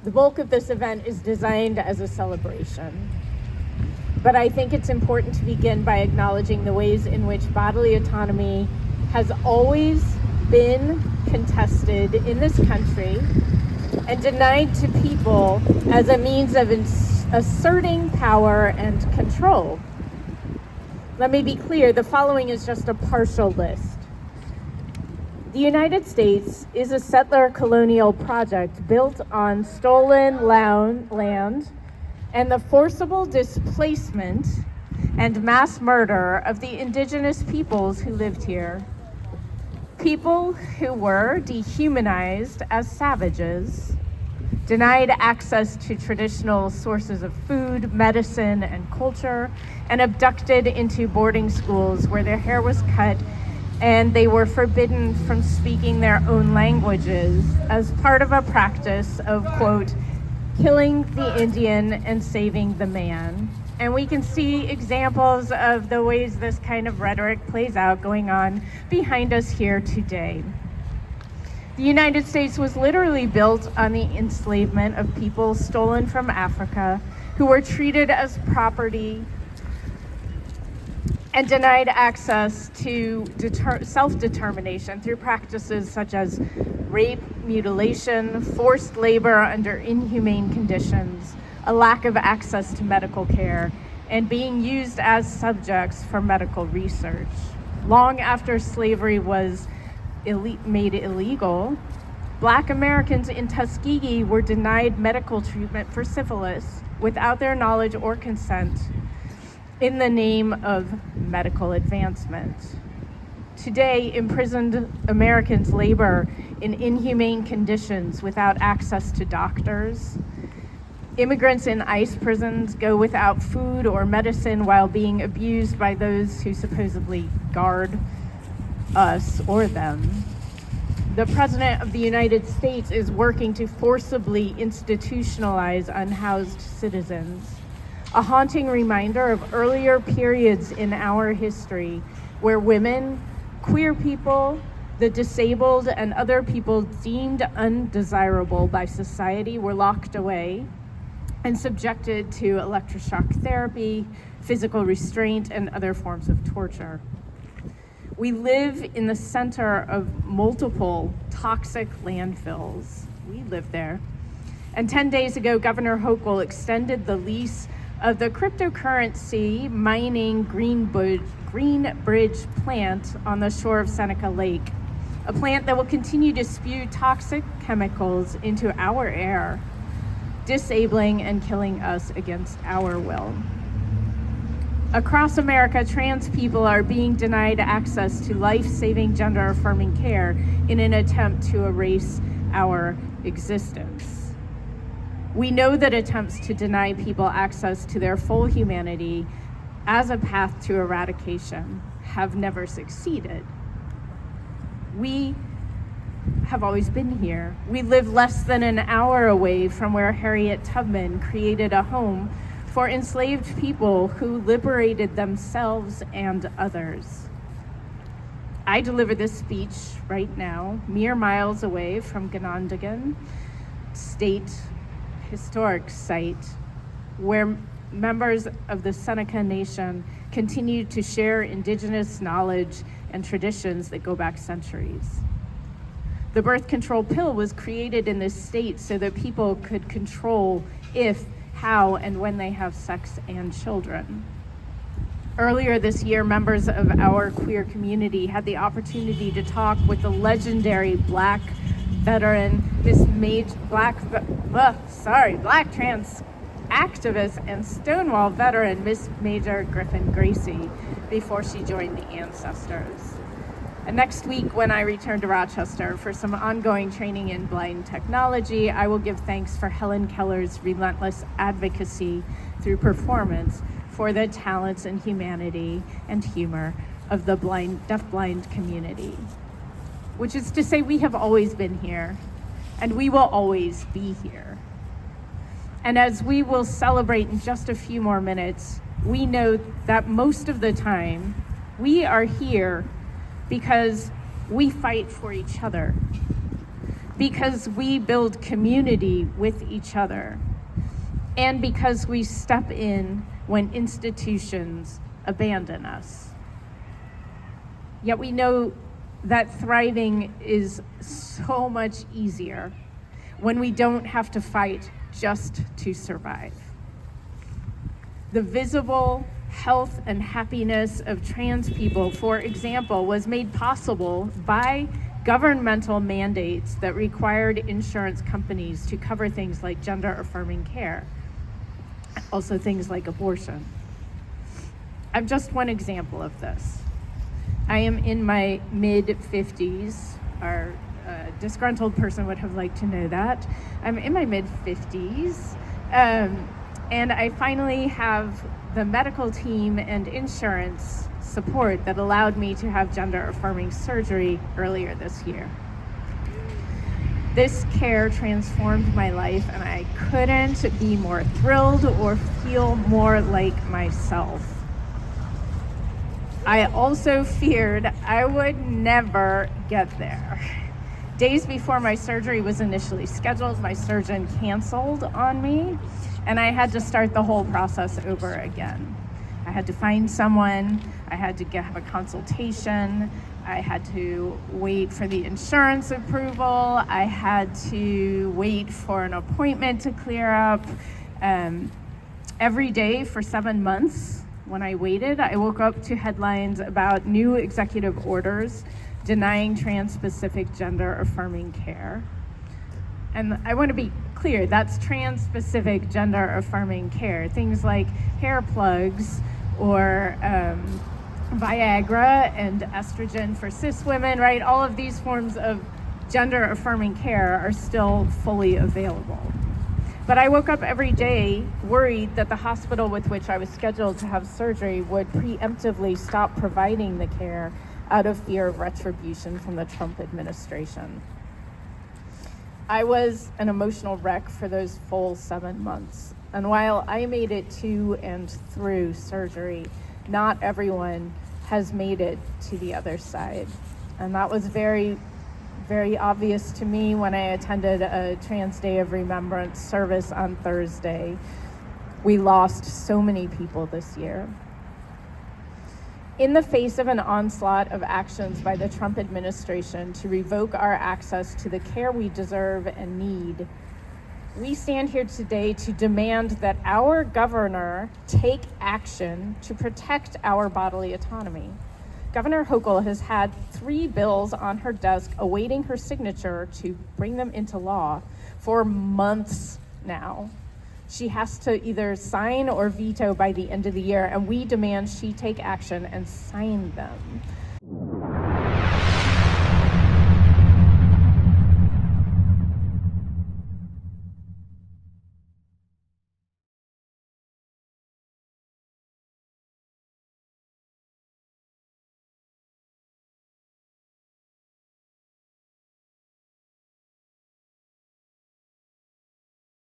The bulk of this event is designed as a celebration. But I think it's important to begin by acknowledging the ways in which bodily autonomy has always been contested in this country and denied to people as a means of asserting power and control. Let me be clear, the following is just a partial list. The United States is a settler colonial project built on stolen land and the forcible displacement and mass murder of the indigenous peoples who lived here. People who were dehumanized as savages, denied access to traditional sources of food, medicine, and culture, and abducted into boarding schools where their hair was cut and they were forbidden from speaking their own languages as part of a practice of, quote, killing the Indian and saving the man. And we can see examples of the ways this kind of rhetoric plays out going on behind us here today. The United States was literally built on the enslavement of people stolen from Africa who were treated as property and denied access to self-determination through practices such as rape, mutilation, forced labor under inhumane conditions, a lack of access to medical care, and being used as subjects for medical research. Long after slavery was made illegal, Black Americans in Tuskegee were denied medical treatment for syphilis without their knowledge or consent in the name of medical advancement. Today, imprisoned Americans labor in inhumane conditions without access to doctors. Immigrants in ICE prisons go without food or medicine while being abused by those who supposedly guard us or them. The President of the United States is working to forcibly institutionalize unhoused citizens, a haunting reminder of earlier periods in our history where women, queer people, the disabled, and other people deemed undesirable by society were locked away and subjected to electroshock therapy, physical restraint, and other forms of torture. We live in the center of multiple toxic landfills. We live there. And 10 days ago, Governor Hochul extended the lease of the cryptocurrency mining Greenbridge plant on the shore of Seneca Lake, a plant that will continue to spew toxic chemicals into our air, disabling and killing us against our will. Across America, trans people are being denied access to life-saving gender-affirming care in an attempt to erase our existence. We know that attempts to deny people access to their full humanity as a path to eradication have never succeeded. We have always been here. We live less than an hour away from where Harriet Tubman created a home for enslaved people who liberated themselves and others. I deliver this speech right now, mere miles away from Canandaigua State Historic Site, where members of the Seneca Nation continue to share indigenous knowledge and traditions that go back centuries. The birth control pill was created in this state so that people could control if, how, and when they have sex and children. Earlier this year, members of our queer community had the opportunity to talk with the legendary Black veteran, Black trans activist and Stonewall veteran, Miss Major Griffin Gracie, before she joined the Ancestors. And next week, when I return to Rochester for some ongoing training in blind technology, I will give thanks for Helen Keller's relentless advocacy through performance for the talents and humanity and humor of the deafblind community. Which is to say, we have always been here, and we will always be here. And as we will celebrate in just a few more minutes, we know that most of the time, we are here because we fight for each other. because we build community with each other, and because we step in when institutions abandon us. Yet we know that thriving is so much easier when we don't have to fight just to survive. The visible health and happiness of trans people, for example, was made possible by governmental mandates that required insurance companies to cover things like gender-affirming care, also things like abortion. I'm just one example of this. I am in my mid-50s. Our disgruntled person would have liked to know that. I'm in my mid-50s, and I finally have the medical team and insurance support that allowed me to have gender-affirming surgery earlier this year. This care transformed my life, and I couldn't be more thrilled or feel more like myself. I also feared I would never get there. Days before my surgery was initially scheduled, my surgeon canceled on me, and I had to start the whole process over again. I had to find someone, I had to have a consultation, I had to wait for the insurance approval, I had to wait for an appointment to clear up. Every day for 7 months, when I waited, I woke up to headlines about new executive orders denying trans-specific gender-affirming care. And I want to be clear, that's trans-specific gender-affirming care. Things like hair plugs or Viagra and estrogen for cis women, right? All of these forms of gender-affirming care are still fully available. But I woke up every day worried that the hospital with which I was scheduled to have surgery would preemptively stop providing the care out of fear of retribution from the Trump administration. I was an emotional wreck for those full 7 months. And while I made it to and through surgery, not everyone has made it to the other side. And that was very, very obvious to me when I attended a Trans Day of Remembrance service on Thursday. We lost so many people this year. In the face of an onslaught of actions by the Trump administration to revoke our access to the care we deserve and need, we stand here today to demand that our governor take action to protect our bodily autonomy. Governor Hochul has had 3 bills on her desk awaiting her signature to bring them into law for months now. She has to either sign or veto by the end of the year, and we demand she take action and sign them.